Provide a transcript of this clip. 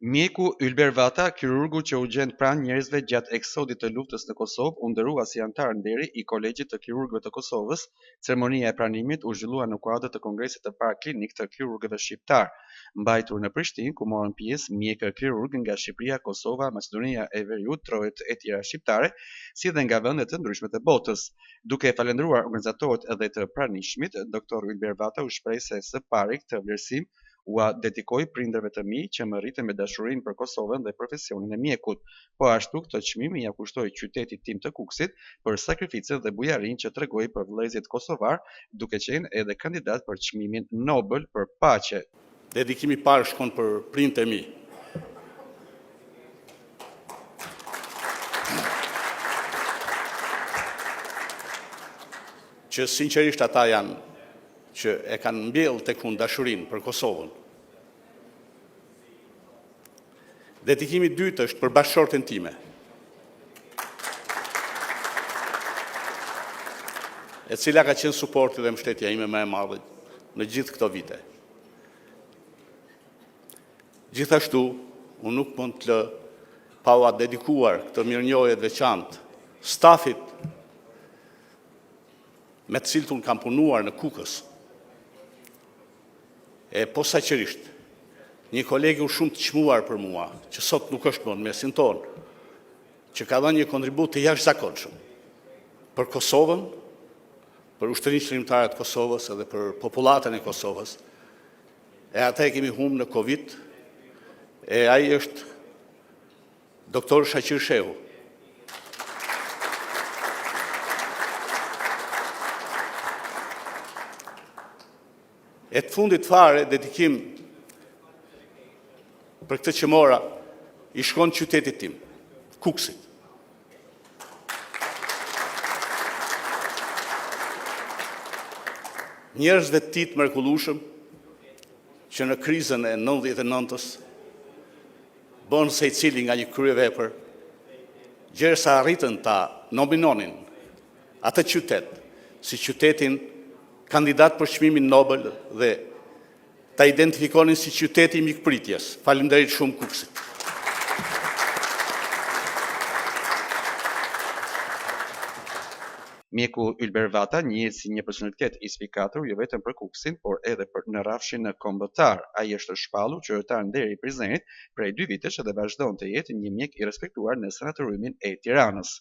Mjeku Ylber Vata, kirurgu që u gjend pranë njerëzve gjatë eksodit të luftës në Kosovë, u ndërua si antar nderi i Kolegjit të Kirurgëve të Kosovës. Ceremonia e pranimit u zhvillua në kuadër të Kongresit të parë klinik të kirurgëve shqiptar, mbajtur në Prishtinë, ku morën pjesë mjekë kirurg nga Shqipëria, Kosova, Maqedonia e Veriut, Trojet e tjera shqiptare, si dhe nga vende të ndryshme të botës. Duke falendëruar organizatorët edhe të pranishmit, doktor Ylber Vata u shpreh se së pari këtë vlerësim ua dedikoj prindërve të mi që më rritën me dashurinë për Kosovën dhe profesionin e mjekut. Po ashtu këtë çmim ja kushtoi qytetit tim të Kukësit për sakrificën dhe bujarinë që tregoi për vëllezërit kosovar, duke qenë edhe kandidat për çmimin Nobel për paqe. Dedikimi i parë shkon për prindërit e mi. Që sinqerisht ata janë që e kanë mbjellë tek unë dashurinë për Kosovën. Dedikimi i dytë është për bashkëshorten time, e cila ka qenë suporti dhe mbështetja ime më e madhe në gjithë këto vite. Gjithashtu, unë nuk mund të lë pa ua dedikuar këtë mirënjohje të veçantë stafit me të cilët unë kam punuar në Kukës. E posaçërisht, një kolegu shumë të çmuar për mua, që sot nuk është më në mesin tonë, që ka dhënë një kontribut të jashtëzakonshëm për Kosovën, për ushtrinë çlirimtare të Kosovës edhe për popullatën e Kosovës. E ata e kemi humbur në Covid, e ai është doktor Shaqir Shehu. E të fundit fare, dedikim për këtë që mora, i shkon qytetit tim, Kukësit. Njerëzve të tij të mrekullueshëm që në krizën e 99-s bën secili nga një kryevepër, gjersa arritën ta nominonin atë qytet si qytetin kandidat për çmimin Nobel dhe ta identifikonin si qyteti i mikpritjes. Faleminderit shumë Kukësit. Mjeku Ylber Vata njihet si një personalitet i sfikatur jo vetëm për Kukësin, por edhe në rrafshin kombëtar. Ai është shpallur qytetar nderi i Prizrenit prej 2 vitesh dhe vazhdon të jetë një mjek i respektuar në sanatoryumin e Tiranës.